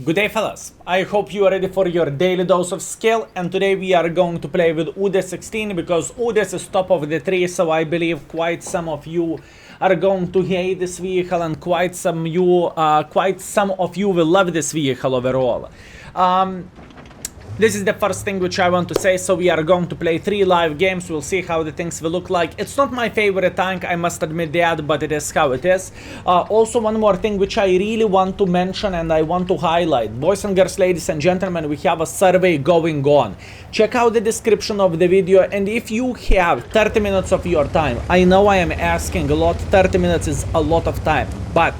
Good day, fellas. I hope you are ready for your daily dose of skill, and today we are going to play with Udes 16 because Udes is top of the tree, so I believe quite some of you are going to hate this vehicle and quite some of you will love this vehicle overall. This is the first thing which I want to say. So we are going to play 3 live games. We'll see how the things will look like. It's not my favorite tank, I must admit that, but it is how it is. Also, one more thing which I really want to mention and I want to highlight. Boys and girls, ladies and gentlemen, we have a survey going on. Check out the description of the video, and if you have 30 minutes of your time, I know I am asking a lot, 30 minutes is a lot of time, but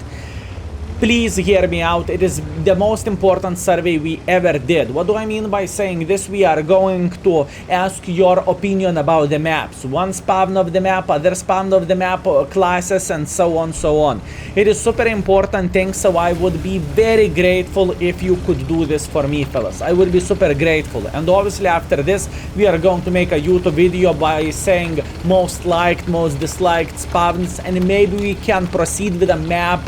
please hear me out. It is the most important survey we ever did. What do I mean by saying this? We are going to ask your opinion about the maps. One spawn of the map, other spawn of the map, classes, and so on, so on. It is super important thing, so I would be very grateful if you could do this for me, fellas. I would be super grateful. And obviously after this, we are going to make a YouTube video by saying most liked, most disliked spawns, and maybe we can proceed with a map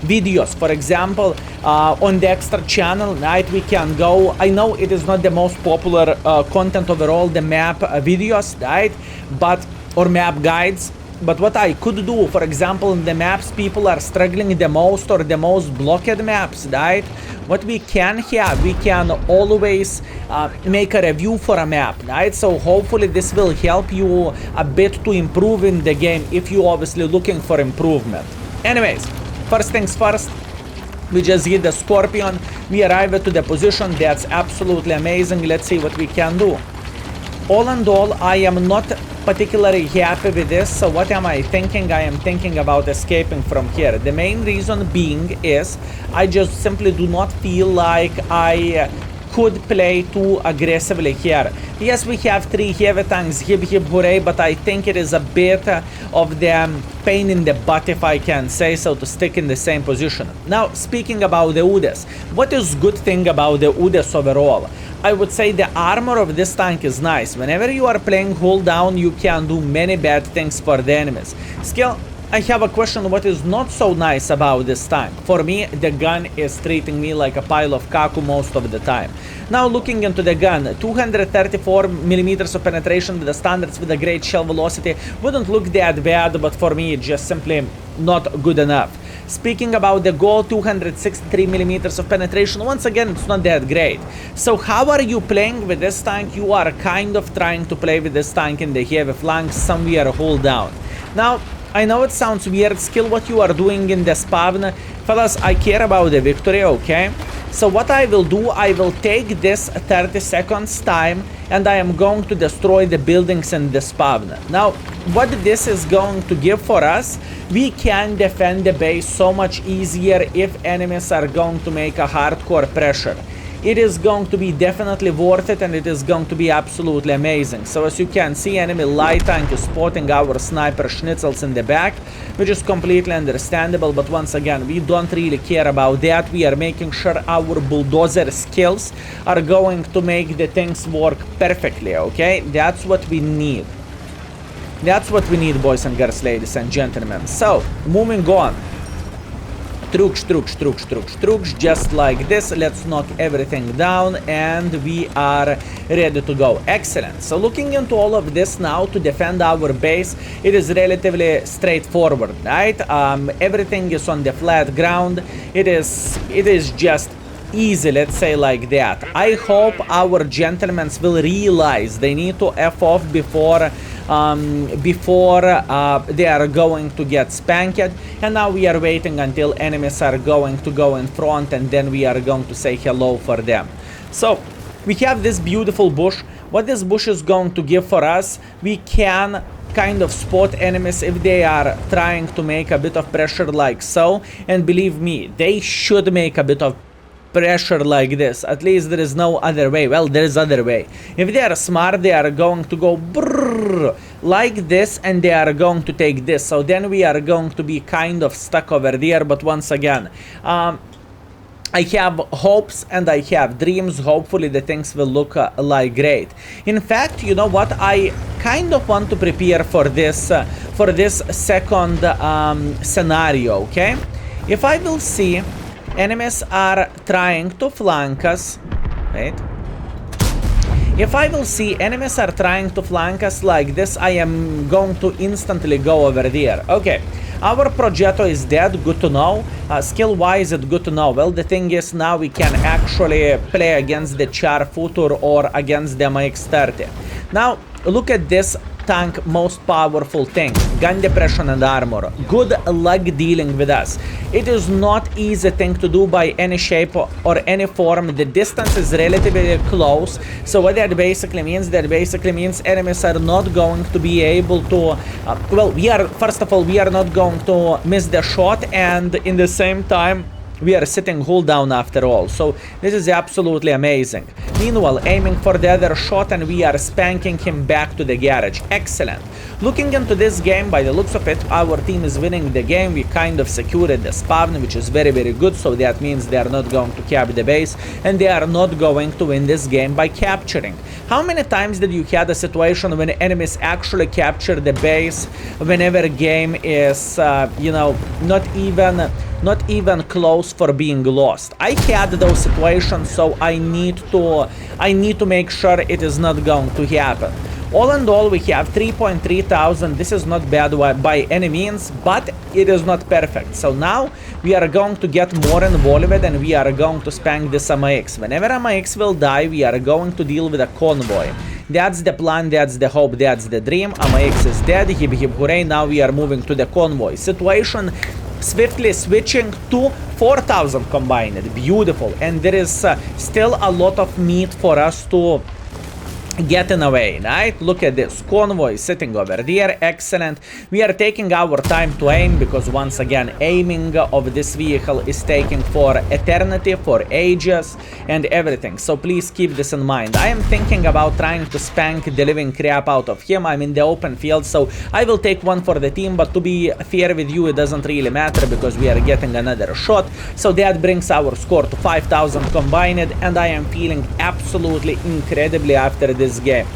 videos. For example, on the extra channel, right, we can go. I know it is not the most popular content overall, the map videos, right, but or map guides. But what I could do, for example, in the maps people are struggling the most or the most blocked maps, right? What we can have, we can always make a review for a map, right? So hopefully this will help you a bit to improve in the game if you're obviously looking for improvement. Anyways, first things first, we just hit the Scorpion. We arrived to the position. That's absolutely amazing. Let's see what we can do. All in all, I am not particularly happy with this. So what am I thinking? I am thinking about escaping from here. The main reason being is I just simply do not feel like I could play too aggressively here. Yes, we have 3 heavy tanks, hip hip hooray, but I think it is a bit of the pain in the butt, if I can say so, to stick in the same position. Now, speaking about the Udes, what is good thing about the Udes overall? I would say the armor of this tank is nice. Whenever you are playing hold down, you can do many bad things for the enemies. Skill, I have a question. What is not so nice about this tank? For me, the gun is treating me like a pile of kaku most of the time. Now looking into the gun, 234 millimeters of penetration with the standards with a great shell velocity wouldn't look that bad, but for me it's just simply not good enough. Speaking about the goal, 263 millimeters of penetration, once again it's not that great. So how are you playing with this tank? You are kind of trying to play with this tank in the heavy flanks, somewhere hold down. Now, I know it sounds weird, Skill, what you are doing in the spawn. Fellas, I care about the victory, okay? So what I will do, I will take this 30 seconds time and I am going to destroy the buildings in the spawn. Now, what this is going to give for us, we can defend the base so much easier if enemies are going to make a hardcore pressure. It is going to be definitely worth it, and it is going to be absolutely amazing. So as you can see, enemy light tank is spotting our sniper schnitzels in the back, which is completely understandable, but once again, we don't really care about that. We are making sure our bulldozer skills are going to make the things work perfectly, okay? That's what we need. That's what we need, boys and girls, ladies and gentlemen. So, moving on. Truks, just like this. Let's knock everything down and we are ready to go. Excellent. So looking into all of this now to defend our base, it is relatively straightforward, right? Everything is on the flat ground. It is just easy, let's say like that. I hope our gentlemen will realize they need to F off before they are going to get spanked, and now we are waiting until enemies are going to go in front, and then we are going to say hello for them. So we have this beautiful bush. What this bush is going to give for us, we can kind of spot enemies if they are trying to make a bit of pressure like so, and believe me, they should make a bit of pressure like this. At least there is no other way. Well, there is other way. If they are smart, they are going to go brrrr, like this, and they are going to take this. So then we are going to be kind of stuck over there. But once again, I have hopes and I have dreams. Hopefully the things will look like great. In fact, you know what? I kind of want to prepare for this second scenario, okay? If I will see enemies are trying to flank us. Wait. If I will see enemies are trying to flank us like this, I am going to instantly go over there. Okay, our Progetto is dead, good to know. Skill-wise, it's good to know. Well, the thing is, now we can actually play against the Char Futur or against the MX-30. Now, look at this tank most powerful thing, gun depression and armor. Good luck dealing with us. It is not easy thing to do by any shape or any form. The distance is relatively close, so what that basically means, enemies are not going to be able to well, first of all, we are not going to miss the shot, and in the same time we are sitting hold down after all, so this is absolutely amazing. Meanwhile, aiming for the other shot, and we are spanking him back to the garage. Excellent. Looking into this game, by the looks of it, our team is winning the game. We kind of secured the spawn, which is very, very good, so that means they are not going to cap the base, and they are not going to win this game by capturing. How many times did you had a situation when enemies actually capture the base whenever game is, you know, not even close for being lost? I had those situations, so I need to make sure it is not going to happen. All in all, we have 3.3 thousand. This is not bad by any means, but it is not perfect. So now we are going to get more involved, and we are going to spank this MX. Whenever MX will die, we are going to deal with a convoy. That's the plan, that's the hope, that's the dream. MX is dead, hip hip hooray. Now we are moving to the convoy situation, swiftly switching to 4,000 combined. Beautiful. And there is still a lot of meat for us to getting away, right? Look at this convoy sitting over there. Excellent. We are taking our time to aim, because once again, aiming of this vehicle is taking for eternity, for ages and everything, so please keep this in mind. I am thinking about trying to spank the living crap out of him. I'm in the open field, so I will take one for the team, but to be fair with you, it doesn't really matter, because we are getting another shot. So that brings our score to 5,000 combined, and I am feeling absolutely incredibly after this game.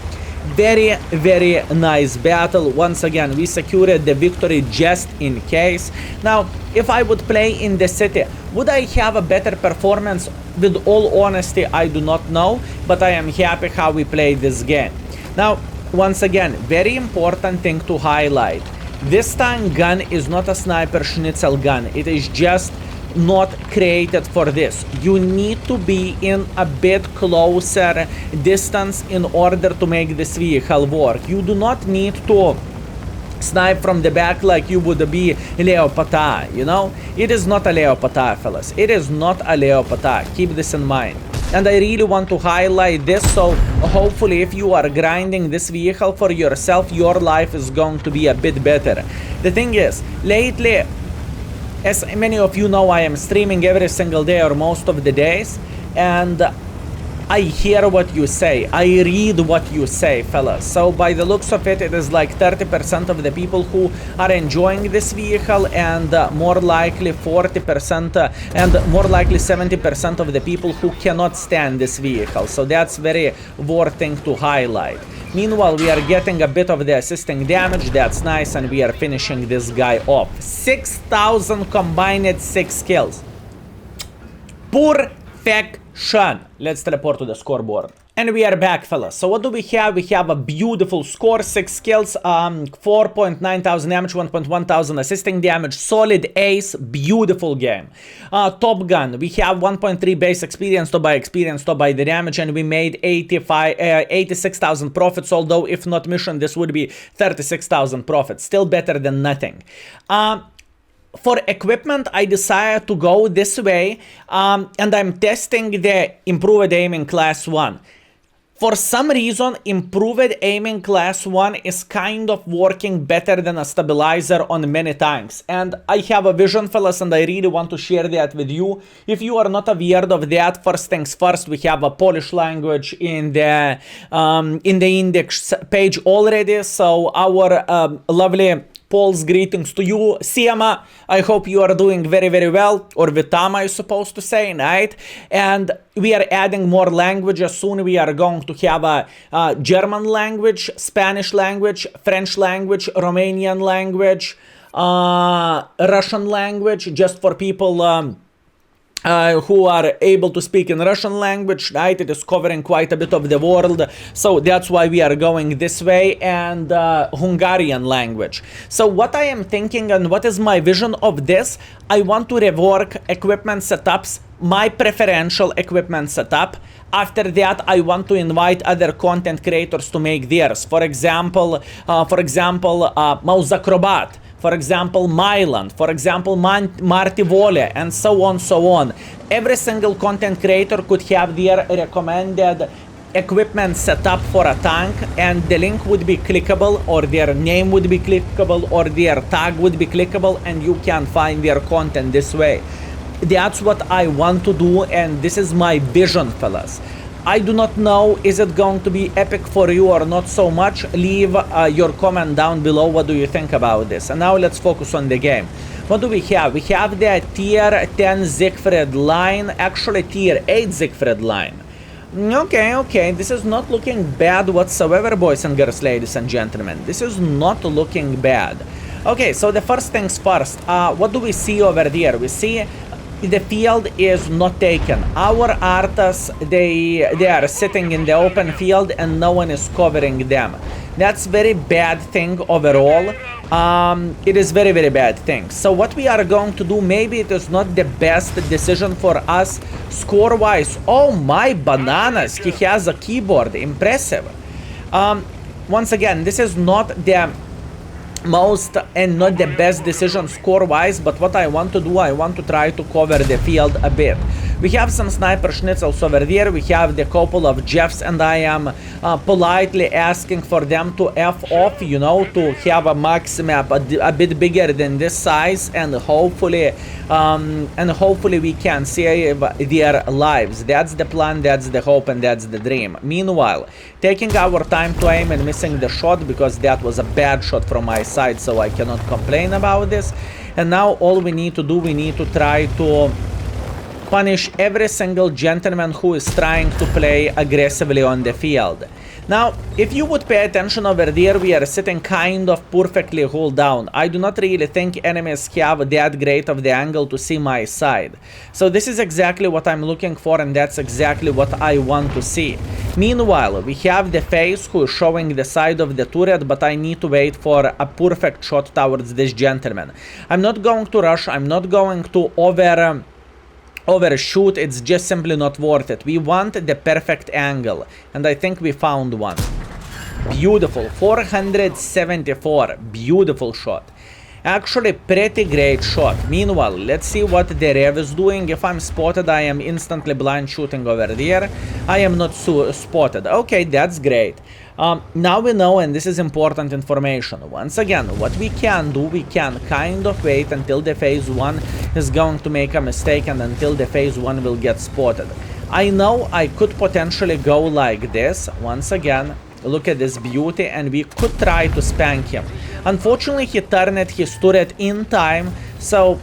Very, very nice battle. Once again, we secured the victory just in case. Now, if I would play in the city, would I have a better performance? With all honesty, I do not know, but I am happy how we played this game. Now, once again, very important thing to highlight. This tank gun is not a sniper schnitzel gun. It is just not created for this. You need to be in a bit closer distance in order to make this vehicle work. You do not need to snipe from the back like you would be Leo Pata, you know? It is not a Leo Pata, fellas. It is not a Leo Pata. Keep this in mind. And I really want to highlight this, so hopefully if you are grinding this vehicle for yourself, your life is going to be a bit better. The thing is, lately, as many of you know, I am streaming every single day or most of the days, and I hear what you say, I read what you say, fellas. So by the looks of it, it is like 30% of the people who are enjoying this vehicle, and more likely 40% and more likely 70% of the people who cannot stand this vehicle. So that's very worth thing to highlight. Meanwhile, we are getting a bit of the assisting damage. That's nice, and we are finishing this guy off. 6,000 combined, 6 kills. Perfection. Let's teleport to the scoreboard. And we are back, fellas. So what do we have? We have a beautiful score, 6 kills, 4.9 thousand damage, 1.1 thousand assisting damage, solid ace, beautiful game. Top Gun, we have 1.3 base experience, top by the damage, and we made 86,000 profits, although if not mission, this would be 36,000 profits. Still better than nothing. For equipment, I decided to go this way, and I'm testing the improved aiming class 1. For some reason, improved aiming class 1 is kind of working better than a stabilizer on many tanks. And I have a vision, fellas, and I really want to share that with you. If you are not aware of that, first things first, we have a Polish language in the index page already. So our lovely Paul's greetings to you, Siema. I hope you are doing very, very well, or Vitama, I supposed to say, right? And we are adding more languages. Soon we are going to have a German language, Spanish language, French language, Romanian language, Russian language, just for people who are able to speak in Russian language, right? It is covering quite a bit of the world, so that's why we are going this way, and Hungarian language. So what I am thinking and what is my vision of this, I want to rework equipment setups, my preferential equipment setup. After that, I want to invite other content creators to make theirs. For example, Mouse Acrobat, for example, Myland, for example, Marty Vole, and so on. Every single content creator could have their recommended equipment setup for a tank, and the link would be clickable, or their name would be clickable, or their tag would be clickable, and you can find their content this way. That's what I want to do, and this is my vision, fellas. I do not know, is it going to be epic for you or not so much? Leave your comment down below. What do you think about this? And now let's focus on the game. What do we have? We have the tier 10 Siegfried line, actually tier 8 Siegfried line. Okay, this is not looking bad whatsoever, boys and girls, ladies and gentlemen. This is not looking bad. Okay, so the first things first, what do we see over there? We see the field is not taken. Our artists, they are sitting in the open field and no one is covering them. That's very bad thing overall. It is very bad thing. So what we are going to do, maybe it is not the best decision for us score wise. Oh my bananas, he has a keyboard, impressive. Once again, this is not the most and not the best decision score wise, but what I want to do, I want to try to cover the field a bit. We have some sniper schnitzels over there, we have the couple of Jeffs, and I am politely asking for them to F off, you know, to have a max map a bit bigger than this size, and hopefully we can save their lives. That's the plan, that's the hope, and that's the dream. Meanwhile, taking our time to aim and missing the shot, because that was a bad shot from my side, so I cannot complain about this. And now all we need to do, we need to try to punish every single gentleman who is trying to play aggressively on the field. Now, if you would pay attention over there, we are sitting kind of perfectly hold down. I do not really think enemies have that great of the angle to see my side. So this is exactly what I'm looking for, and that's exactly what I want to see. Meanwhile, we have the face who is showing the side of the turret, but I need to wait for a perfect shot towards this gentleman. I'm not going to rush, I'm not going to overshoot, it's just simply not worth it. We want the perfect angle, and I think we found one. Beautiful, 474, beautiful shot. Actually, pretty great shot. Meanwhile, let's see what the Rev is doing. If I'm spotted, I am instantly blind shooting over there. I am not spotted. Okay, that's great. Now we know, and this is important information. Once again, what we can do, we can kind of wait until the phase 1 is going to make a mistake, and until the phase 1 will get spotted. I know I could potentially go like this. Once again, look at this beauty, and we could try to spank him. Unfortunately, he turned his turret in time, so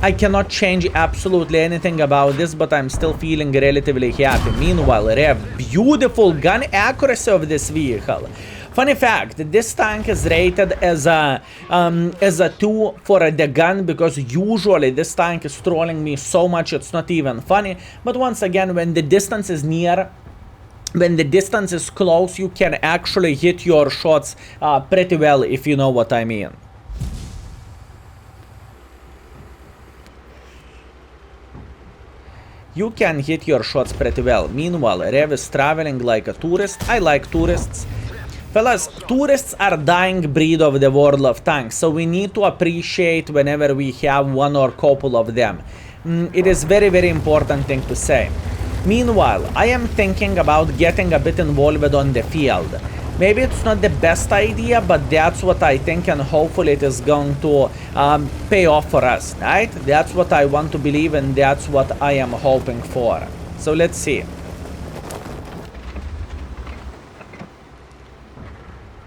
I cannot change absolutely anything about this, but I'm still feeling relatively happy. Meanwhile, Rev, beautiful gun accuracy of this vehicle. Funny fact, this tank is rated as a 2 for the gun, because usually this tank is trolling me so much it's not even funny. But once again, when the distance is near, when the distance is close, you can actually hit your shots pretty well, if you know what I mean. You can hit your shots pretty well. Meanwhile, Rev is traveling like a tourist. I like tourists. Fellas, tourists are dying breed of the world of tanks, so we need to appreciate whenever we have one or couple of them. It is very important thing to say. Meanwhile, I am thinking about getting a bit involved on the field. Maybe it's not the best idea, but that's what I think, and hopefully it is going to pay off for us, right? That's what I want to believe, and that's what I am hoping for. So let's see.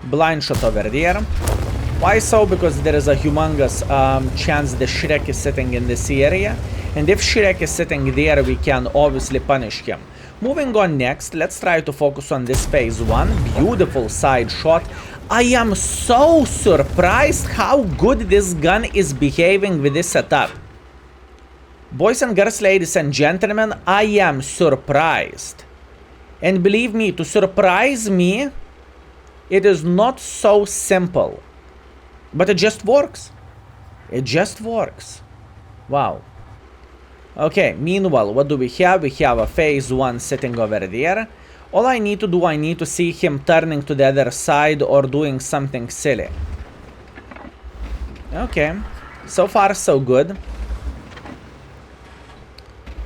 Blind shot over there. Why so? Because there is a humongous chance the Shrek is sitting in this area. And if Shrek is sitting there, we can obviously punish him. Moving on next, let's try to focus on this phase 1. Beautiful side shot. I am so surprised how good this gun is behaving with this setup. Boys and girls, ladies and gentlemen, I am surprised. And believe me, to surprise me, it is not so simple. But it just works. It just works. Wow. Okay, meanwhile, what do we have? We have a phase 1 sitting over there. All I need to do, I need to see him turning to the other side or doing something silly. Okay, so far so good.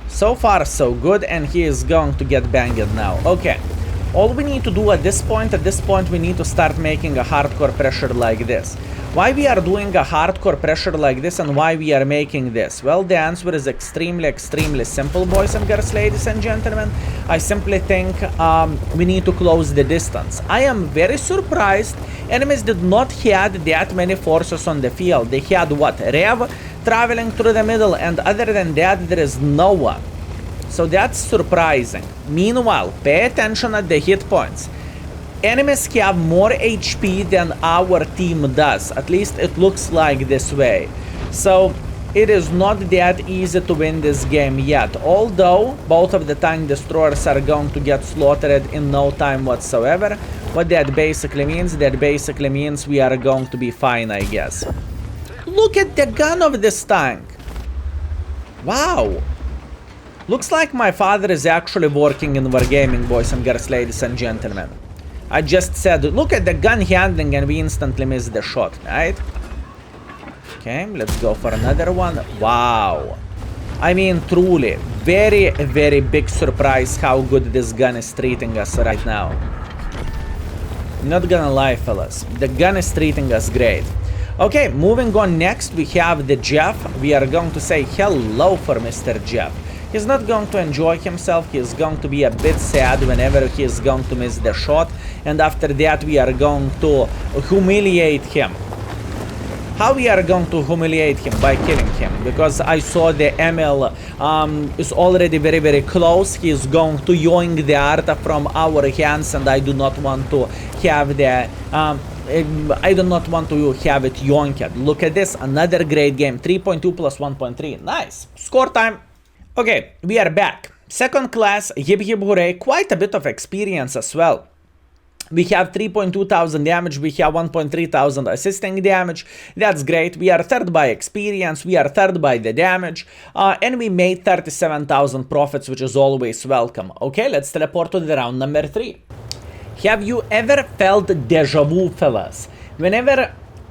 So far so good, and he is going to get banged now. Okay, all we need to do at this point, we need to start making a hardcore pressure like this. Why we are doing a hardcore pressure like this and why we are making this? Well, the answer is extremely simple, boys and girls, ladies and gentlemen. I simply think we need to close the distance. I am very surprised enemies did not have that many forces on the field. They had what? Rev traveling through the middle, and other than that there is no one. So that's surprising. Meanwhile, pay attention at the hit points. Enemies have more HP than our team does. At least it looks like this way. So it is not that easy to win this game yet. Although both of the tank destroyers are going to get slaughtered in no time whatsoever. What that basically means? That basically means we are going to be fine, I guess. Look at the gun of this tank. Wow. Looks like my father is actually working in wargaming, boys and girls, ladies and gentlemen. I just said, look at the gun handling, and we instantly missed the shot, right? Okay, let's go for another one. Wow. I mean, truly, very big surprise how good this gun is treating us right now. Not gonna lie, fellas. The gun is treating us great. Okay, moving on next, we have the Jeff. We are going to say hello for Mr. Jeff. He's not going to enjoy himself. He's going to be a bit sad whenever he is going to miss the shot. And after that, we are going to humiliate him. How we are going to humiliate him? By killing him. Because I saw the ML is already very close. He is going to yoink the Arta from our hands, and I do not want to have the... I do not want to have it yoinked. Look at this. Another great game. 3.2 plus 1.3. Nice. Score time. Okay, we are back. Second class, hip hooray, quite a bit of experience as well. We have 3,200 damage, we have 1,300 assisting damage. That's great. We are third by experience, we are third by the damage, and we made 37,000 profits, which is always welcome. Okay, let's teleport to the round number 3. Have you ever felt deja vu, fellas?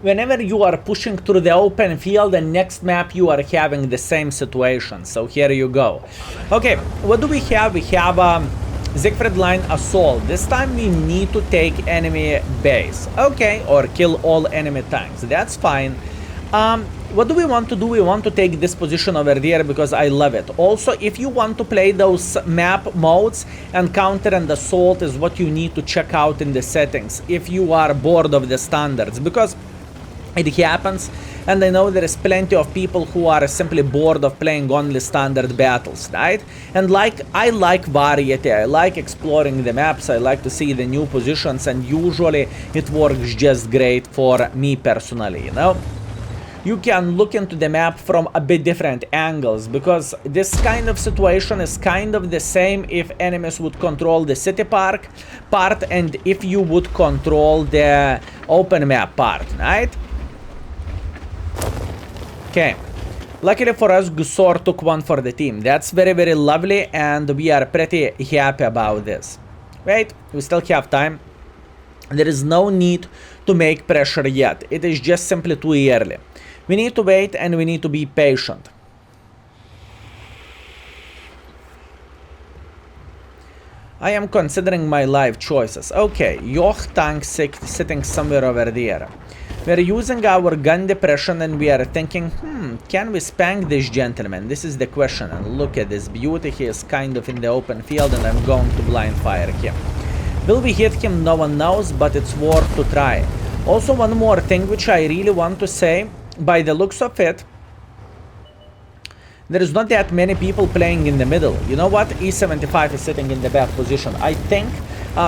Whenever you are pushing through the open field and next map you are having the same situation. So here you go. Okay, what do we have? We have Siegfried Line Assault. This time we need to take enemy base. Okay, or kill all enemy tanks. That's fine. What do we want to do? We want to take this position over there because I love it. Also, if you want to play those map modes, Encounter and Assault is what you need to check out in the settings if you are bored of the standards, because it happens, and I know there is plenty of people who are simply bored of playing only standard battles, right? And I like variety, I like exploring the maps, I like to see the new positions, and usually it works just great for me personally, you know? You can look into the map from a bit different angles, because this kind of situation is kind of the same if enemies would control the city part and if you would control the open map part, right? Okay, luckily for us, Gusor took one for the team. That's very lovely, and we are pretty happy about this. Wait, we still have time. There is no need to make pressure yet. It is just simply too early. We need to wait and we need to be patient. I am considering my life choices. Okay, your tank sitting somewhere over there. We're using our gun depression and we are thinking, can we spank this gentleman? This is the question. And look at this beauty. He is kind of in the open field and I'm going to blind fire him. Will we hit him? No one knows, but it's worth to try. Also, one more thing which I really want to say. By the looks of it, there is not that many people playing in the middle. You know what? E75 is sitting in the back position. I think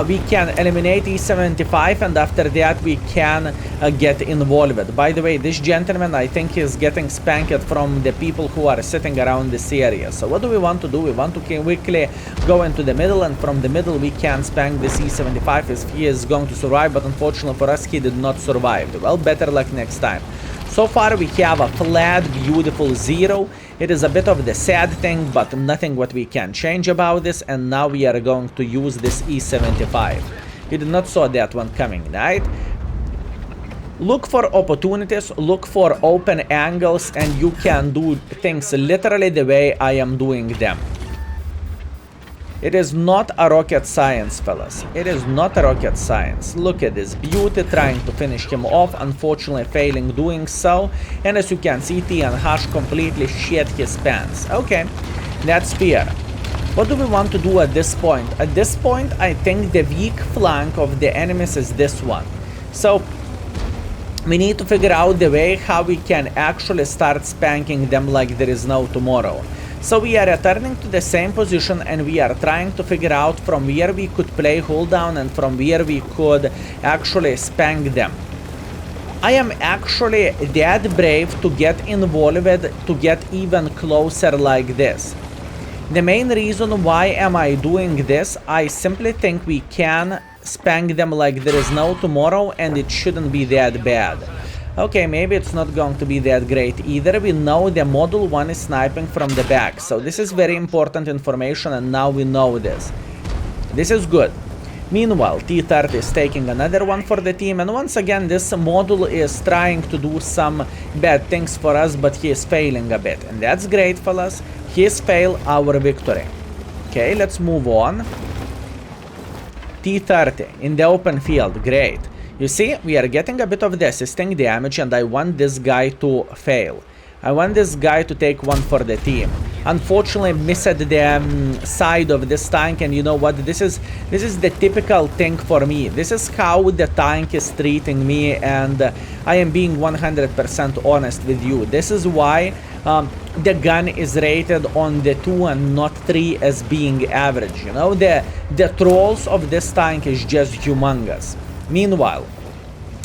we can eliminate E75, and after that we can get involved. By the way, this gentleman, I think, is getting spanked from the people who are sitting around this area. So what do we want to do? We want to quickly go into the middle, and from the middle we can spank this E75 if he is going to survive, but unfortunately for us he did not survive. Well, better luck next time. So far we have a flat, beautiful 0. It is a bit of the sad thing, but nothing what we can change about this, and now we are going to use this E75. You did not saw that one coming, right? Look for opportunities, look for open angles, and you can do things literally the way I am doing them. It is not a rocket science, fellas. It is not a rocket science. Look at this beauty, trying to finish him off, unfortunately failing doing so. And as you can see, T and Hash completely shit his pants. Okay, that's fair. What do we want to do at this point? At this point, I think the weak flank of the enemies is this one. So we need to figure out the way how we can actually start spanking them like there is no tomorrow. So we are returning to the same position, and we are trying to figure out from where we could play hold down and from where we could actually spank them. I am actually that brave to get involved, to get even closer like this. The main reason why am I doing this, I simply think we can spank them like there is no tomorrow, and it shouldn't be that bad. Okay, maybe it's not going to be that great either. We know the Model 1 is sniping from the back, so this is very important information, and now we know this. This is good. Meanwhile, T30 is taking another one for the team, and once again this model is trying to do some bad things for us, but he is failing a bit, and that's great, fellas. He has failed our victory. Okay, let's move on. T30 in the open field, great. You see, we are getting a bit of the assisting damage, and I want this guy to fail. I want this guy to take one for the team. Unfortunately, missed the side of this tank, and you know what? This is the typical thing for me. This is how the tank is treating me, and I am being 100% honest with you. This is why the gun is rated on the 2 and not 3 as being average. You know, the trolls of this tank is just humongous. Meanwhile,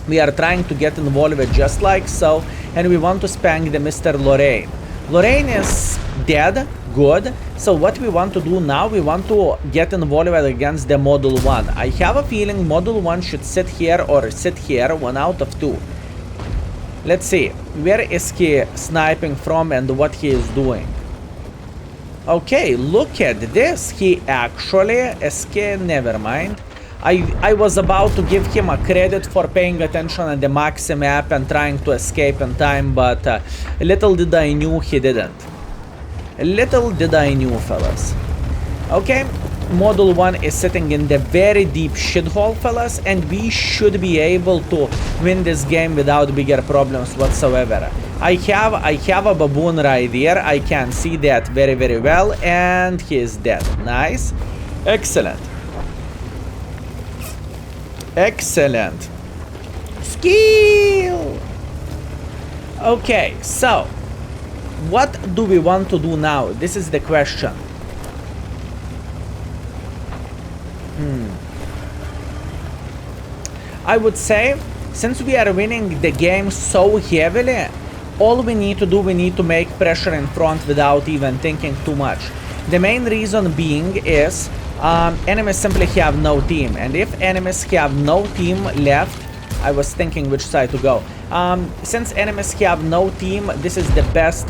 we are trying to get involved just like so, and we want to spank the Mr. Lorraine. Lorraine is dead, good. So what we want to do now, we want to get involved against the Model 1. I have a feeling Model 1 should sit here or sit here, 1 out of 2. Let's see, where is he sniping from and what he is doing? Okay, look at this, he actually escaped, never mind. I was about to give him a credit for paying attention at the maxi map and trying to escape in time, but little did I knew he didn't. Little did I knew, fellas. Okay, Model 1 is sitting in the very deep shithole, fellas, and we should be able to win this game without bigger problems whatsoever. I have a baboon right there, I can see that very, very well, and he is dead. Nice. Excellent. Excellent. Skill! Okay, so what do we want to do now? This is the question. I would say, since we are winning the game so heavily, all we need to do, we need to make pressure in front without even thinking too much. The main reason being is enemies simply have no team, and if enemies have no team left, I was thinking which side to go. Since enemies have no team, this is the best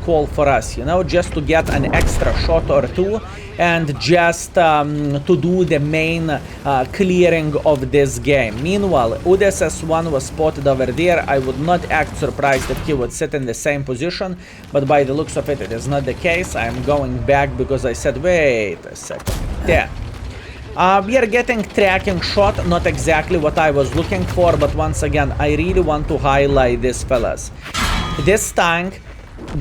call for us, you know, just to get an extra shot or two and just to do the main clearing of this game. Meanwhile, Udes S1 was spotted over there. I would not act surprised if he would sit in the same position, but by the looks of it, it is not the case. I am going back because I said, wait a second. There. We are getting tracking shot, not exactly what I was looking for, but once again, I really want to highlight this, fellas. This tank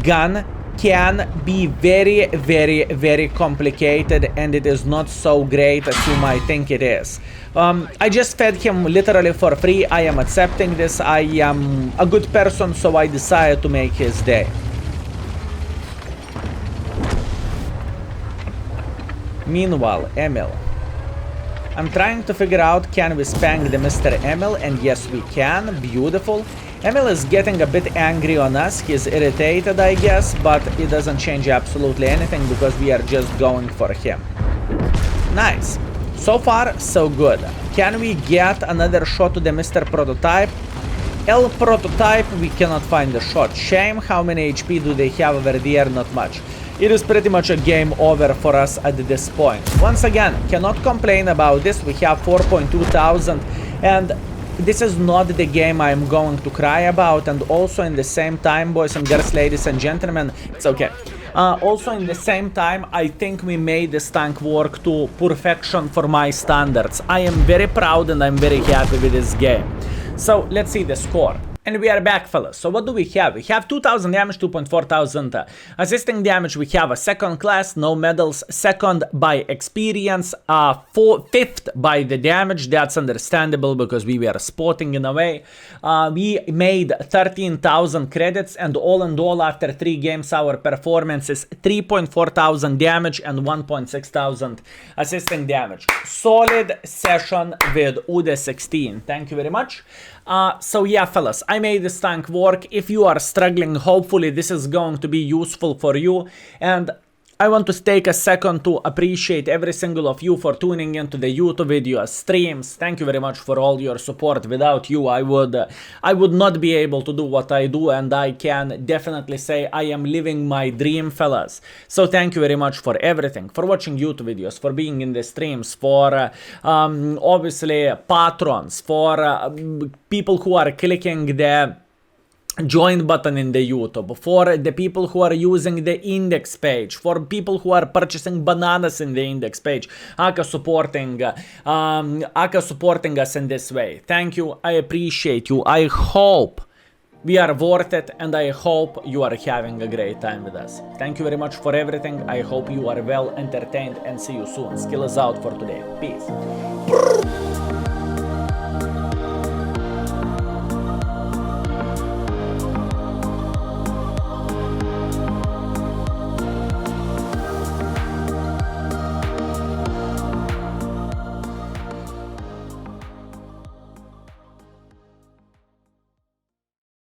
gun can be very, very, very complicated, and it is not so great as you might think it is. I just fed him literally for free. I am accepting this. I am a good person, so I decided to make his day. Meanwhile, Emil. I'm trying to figure out, can we spank the Mr. Emil? And yes, we can. Beautiful. Emil is getting a bit angry on us. He's irritated, I guess, but it doesn't change absolutely anything because we are just going for him. Nice. So far, so good. Can we get another shot to the Mr. Prototype? L Prototype, we cannot find the shot. Shame. How many HP do they have over there? Not much. It is pretty much a game over for us at this point. Once again, cannot complain about this. We have 4.2 thousand, and this is not the game I'm going to cry about. And also in the same time, boys and girls, ladies and gentlemen, it's okay. Also in the same time, I think we made this tank work to perfection for my standards. I am very proud and I'm very happy with this game. So let's see the score. And we are back, fellas. So what do we have? We have 2000 damage, 2.4 thousand assisting damage. We have a second class, no medals, second by experience, fifth by the damage. That's understandable because we were spotting in a way. We made 13,000 credits, and all in all, after 3 games, our performance is 3.4 thousand damage and 1.6 thousand assisting damage. Solid session with Udes 16. Thank you very much. So yeah, fellas, I made this tank work. If you are struggling, hopefully this is going to be useful for you. And I want to take a second to appreciate every single of you for tuning into the YouTube video streams. Thank you very much for all your support. Without you, I would not be able to do what I do, and I can definitely say I am living my dream, fellas. So thank you very much for everything, for watching YouTube videos, for being in the streams, for obviously patrons, for people who are clicking the join button in the YouTube, for the people who are using the index page, for people who are purchasing bananas in the index page, aka supporting us in this way. Thank you, I appreciate you. I hope we are worth it, and I hope you are having a great time with us. Thank you very much for everything. I hope you are well entertained, and see you soon. Skill is out for today. Peace.